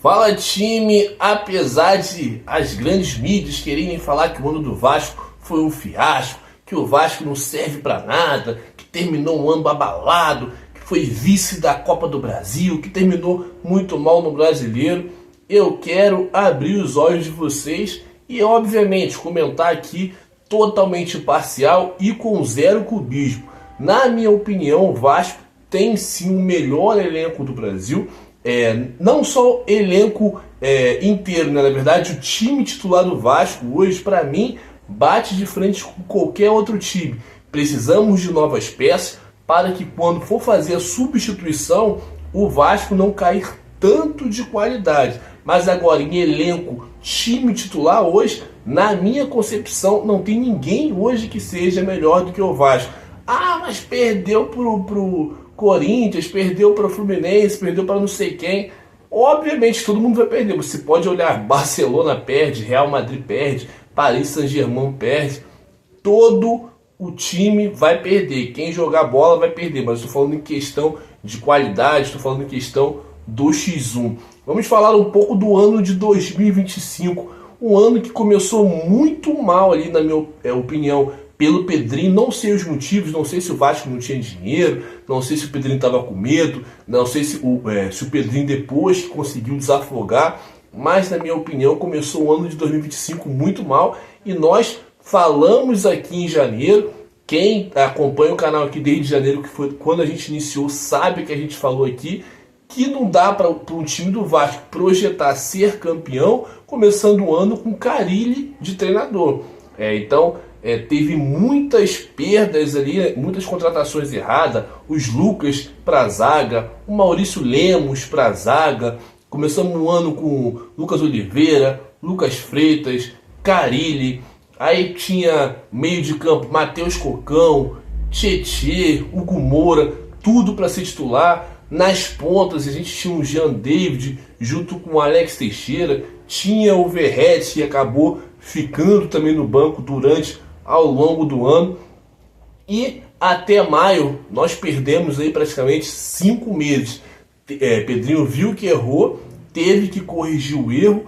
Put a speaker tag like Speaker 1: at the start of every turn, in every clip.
Speaker 1: Fala, time. Apesar de as grandes mídias quererem falar que o ano do Vasco foi um fiasco, que o Vasco não serve pra nada, que terminou um ano abalado, que foi vice da Copa do Brasil, que terminou muito mal no Brasileiro, eu quero abrir os olhos de vocês e, obviamente, comentar aqui totalmente imparcial e com zero clubismo. Na minha opinião, o Vasco tem sim o melhor elenco do Brasil. Não só o elenco inteiro, né? Na verdade, o time titular do Vasco hoje, para mim, bate de frente com qualquer outro time. Precisamos de novas peças para que, quando for fazer a substituição, o Vasco não cair tanto de qualidade. Mas agora, em elenco, time titular hoje, na minha concepção, não tem ninguém hoje que seja melhor do que o Vasco. Ah, mas perdeu pro Corinthians, perdeu para o Fluminense, perdeu para não sei quem. Obviamente todo mundo vai perder. Você pode olhar, Barcelona perde, Real Madrid perde, Paris Saint-Germain perde. Todo o time vai perder. Quem jogar bola vai perder. Mas estou falando em questão de qualidade, estou falando em questão do X1. Vamos falar um pouco do ano de 2025. Um ano que começou muito mal ali, na minha opinião, pelo Pedrinho. Não sei os motivos, não sei se o Vasco não tinha dinheiro, não sei se o Pedrinho estava com medo, não sei se o Pedrinho depois que conseguiu desafogar, mas na minha opinião começou o ano de 2025 muito mal e nós falamos aqui em janeiro. Quem acompanha o canal aqui desde janeiro, que foi quando a gente iniciou, sabe que a gente falou aqui que não dá para um time do Vasco projetar ser campeão começando o ano com Carille de treinador. Teve muitas perdas ali, muitas contratações erradas. Os Lucas para a zaga, o Maurício Lemos para a zaga. Começamos o ano com Lucas Oliveira, Lucas Freitas, Carille. Aí tinha meio de campo Matheus Cocão, Tietê, Hugo Moura, tudo para ser titular. Nas pontas a gente tinha o Jean David junto com o Alex Teixeira. Tinha o Verratti, que acabou ficando também no banco ao longo do ano. E até maio nós perdemos aí praticamente 5 meses. Pedrinho viu que errou, teve que corrigir o erro.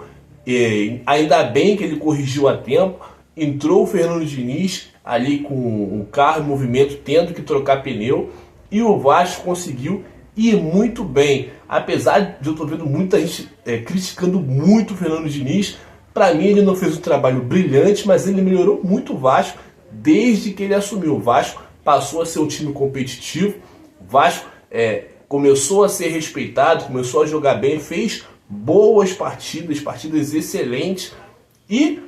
Speaker 1: Ainda bem que ele corrigiu a tempo. Entrou o Fernando Diniz ali com um carro em movimento, tendo que trocar pneu. E o Vasco conseguiu ir muito bem. Apesar de eu estar vendo muita gente criticando muito o Fernando Diniz, para mim ele não fez um trabalho brilhante, mas ele melhorou muito o Vasco desde que ele assumiu. O Vasco passou a ser um time competitivo, o Vasco começou a ser respeitado, começou a jogar bem, fez boas partidas excelentes e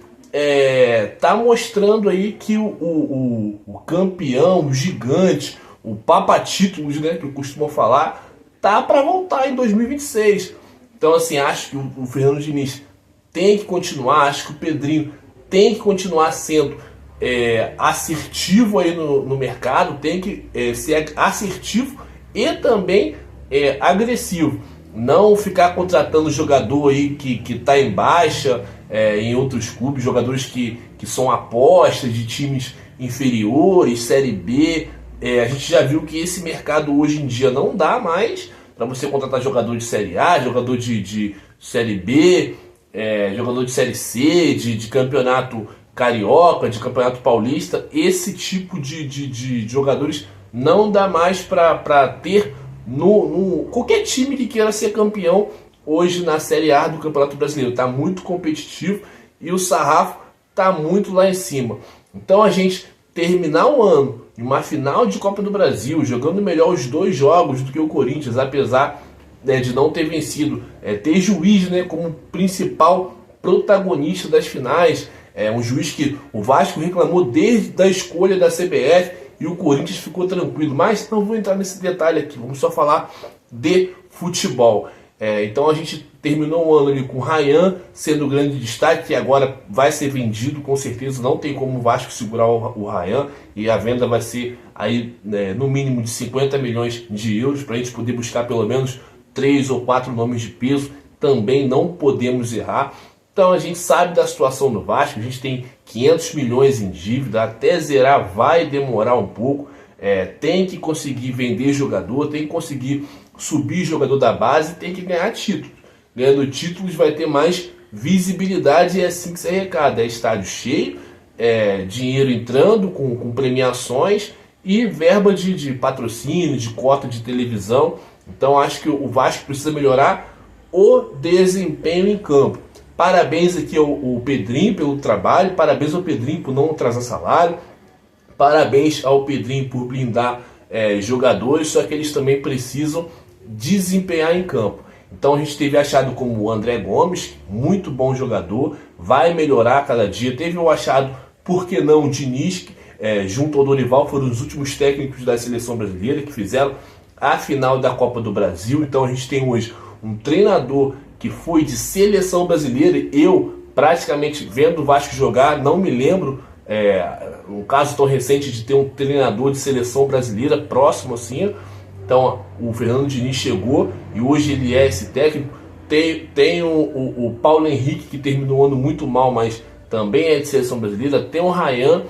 Speaker 1: tá mostrando aí que o campeão, o gigante, o papa-títulos, né, que eu costumo falar, tá para voltar em 2026. Então, assim, acho que o Fernando Diniz tem que continuar, acho que o Pedrinho tem que continuar sendo assertivo aí no mercado, tem que ser assertivo e também agressivo. Não ficar contratando jogador aí que tá em baixa em outros clubes, jogadores que são apostas de times inferiores, Série B. A gente já viu que esse mercado hoje em dia não dá mais para você contratar jogador de Série A, jogador de Série B, jogador de Série C, de campeonato carioca, de campeonato paulista. Esse tipo de jogadores não dá mais para ter no qualquer time que queira ser campeão hoje na Série A do Campeonato Brasileiro. Está muito competitivo e o sarrafo está muito lá em cima. Então a gente terminar o ano em uma final de Copa do Brasil, jogando melhor os 2 jogos do que o Corinthians, apesar de não ter vencido, ter juiz, né, como principal protagonista das finais, um juiz que o Vasco reclamou desde a escolha da CBF e o Corinthians ficou tranquilo, mas não vou entrar nesse detalhe aqui, vamos só falar de futebol. Então a gente terminou o ano ali com o Ryan sendo o grande destaque, que agora vai ser vendido com certeza, não tem como o Vasco segurar o Ryan, e a venda vai ser aí, no mínimo de 50 milhões de euros, para a gente poder buscar pelo menos 3 ou 4 nomes de peso, também não podemos errar. Então a gente sabe da situação do Vasco, a gente tem 500 milhões em dívida, até zerar vai demorar um pouco, tem que conseguir vender jogador, tem que conseguir subir jogador da base, tem que ganhar título. ganhando títulos, vai ter mais visibilidade, e é assim que se arrecada. É estádio cheio, dinheiro entrando com premiações e verba de patrocínio, de cota de televisão. Então acho que o Vasco precisa melhorar o desempenho em campo. Parabéns aqui ao Pedrinho pelo trabalho, parabéns ao Pedrinho por não atrasar salário, parabéns ao Pedrinho por blindar jogadores, só que eles também precisam desempenhar em campo. Então a gente teve achado como o André Gomes, muito bom jogador, vai melhorar a cada dia. Teve o achado, por que não, o Diniz, junto ao Dorival, foram os últimos técnicos da seleção brasileira que fizeram a final da Copa do Brasil. Então a gente tem hoje um treinador que foi de seleção brasileira. Eu, praticamente vendo o Vasco jogar, não me lembro um caso tão recente de ter um treinador de seleção brasileira próximo assim. Então o Fernando Diniz chegou e hoje ele é esse técnico. Tem o Paulo Henrique, que terminou o ano muito mal, mas também é de seleção brasileira. Tem o Ryan,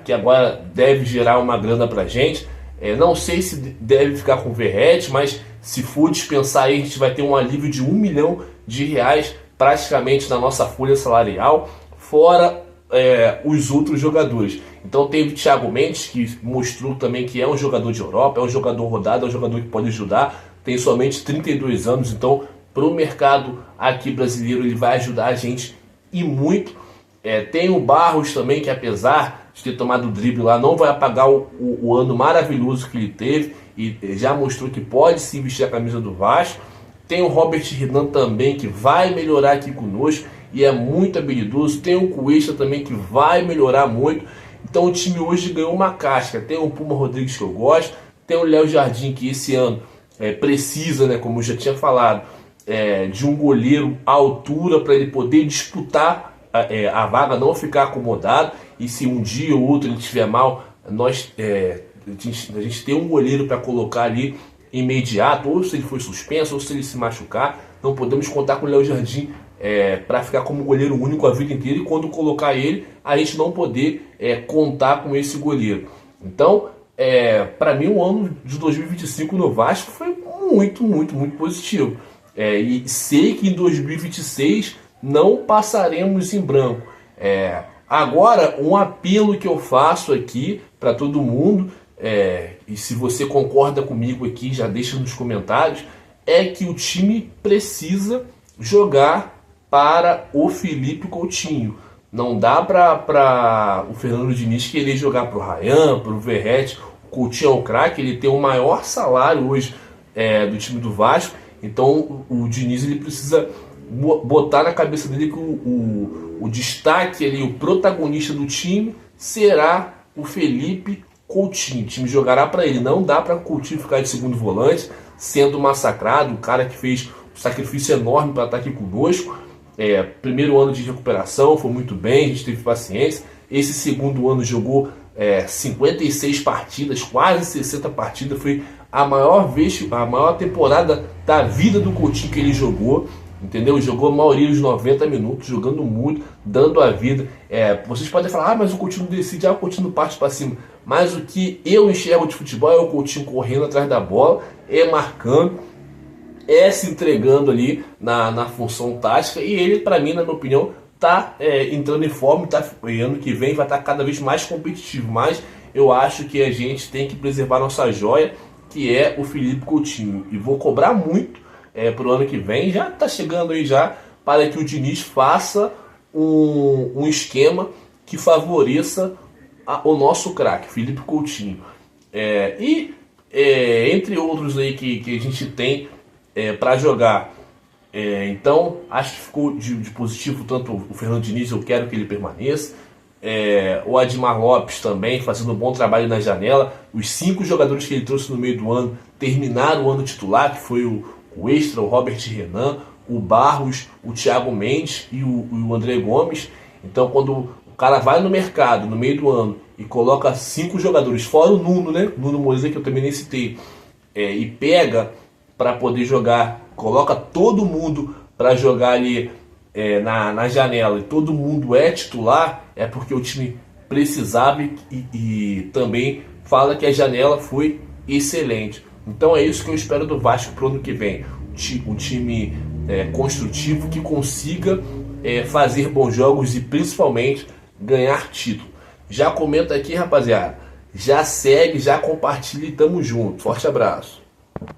Speaker 1: que agora deve gerar uma grana pra gente. Não sei se deve ficar com o Verratti, mas se for dispensar aí, a gente vai ter um alívio de R$1 milhão praticamente na nossa folha salarial, fora os outros jogadores. Então teve Thiago Mendes, que mostrou também que é um jogador de Europa, é um jogador rodado, é um jogador que pode ajudar, tem somente 32 anos, então para o mercado aqui brasileiro ele vai ajudar a gente e muito. Tem o Barros também, que apesar de ter tomado o drible lá, não vai apagar o ano maravilhoso que ele teve e já mostrou que pode sim vestir a camisa do Vasco. Tem o Robert Renan também, que vai melhorar aqui conosco e é muito habilidoso. Tem o Cuesta também, que vai melhorar muito. Então o time hoje ganhou uma casca. Tem o Puma Rodrigues, que eu gosto, tem o Léo Jardim, que esse ano precisa, né, como eu já tinha falado, de um goleiro à altura para ele poder disputar a vaga, não ficar acomodado. E se um dia ou outro ele estiver mal, a gente tem um goleiro para colocar ali imediato, ou se ele for suspenso, ou se ele se machucar. Não podemos contar com o Léo Jardim para ficar como goleiro único a vida inteira, e quando colocar ele, a gente não poder contar com esse goleiro. Então, para mim, o ano de 2025 no Vasco foi muito, muito, muito positivo. E sei que em 2026 não passaremos em branco. Agora, um apelo que eu faço aqui para todo mundo, e se você concorda comigo aqui, já deixa nos comentários, é que o time precisa jogar para o Felipe Coutinho. Não dá para o Fernando Diniz querer jogar para o Ryan, para o Verratti. O Coutinho é um craque, ele tem o maior salário hoje do time do Vasco. Então o Diniz ele precisa botar na cabeça dele que o destaque ali, o protagonista do time será o Felipe Coutinho. O time jogará para ele. Não dá para o Coutinho ficar de segundo volante, sendo massacrado. O cara que fez um sacrifício enorme para estar aqui conosco. Primeiro ano de recuperação, foi muito bem, a gente teve paciência. Esse segundo ano jogou 56 partidas, quase 60 partidas. Foi a maior temporada da vida do Coutinho que ele jogou. Entendeu? Jogou a maioria dos 90 minutos, jogando muito, dando a vida. Vocês podem falar, mas o Coutinho decide, o Coutinho parte para cima. Mas o que eu enxergo de futebol é o Coutinho correndo atrás da bola, marcando, se entregando ali na função tática. E ele, para mim, na minha opinião, está entrando em forma, ano que vem vai estar cada vez mais competitivo. Mas eu acho que a gente tem que preservar nossa joia, que é o Felipe Coutinho. E vou cobrar muito para o ano que vem, já está chegando aí já, para que o Diniz faça um esquema que favoreça o nosso craque, Felipe Coutinho. Entre outros aí que a gente tem para jogar. Então, acho que ficou de positivo tanto o Fernando Diniz, eu quero que ele permaneça. O Admar Lopes também, fazendo um bom trabalho na janela. Os 5 jogadores que ele trouxe no meio do ano terminaram o ano titular, que foi o Extra, o Robert Renan, o Barros, o Thiago Mendes e o André Gomes. Então, quando o cara vai no mercado, no meio do ano, e coloca 5 jogadores, fora o Nuno, né? Nuno Moisés, que eu também nem citei, e pega para poder jogar, coloca todo mundo para jogar ali na janela, e todo mundo é titular, é porque o time precisava e também fala que a janela foi excelente. Então é isso que eu espero do Vasco para o ano que vem. Um time construtivo que consiga fazer bons jogos e principalmente ganhar título. Já comenta aqui, rapaziada. Já segue, já compartilha e tamo junto. Forte abraço.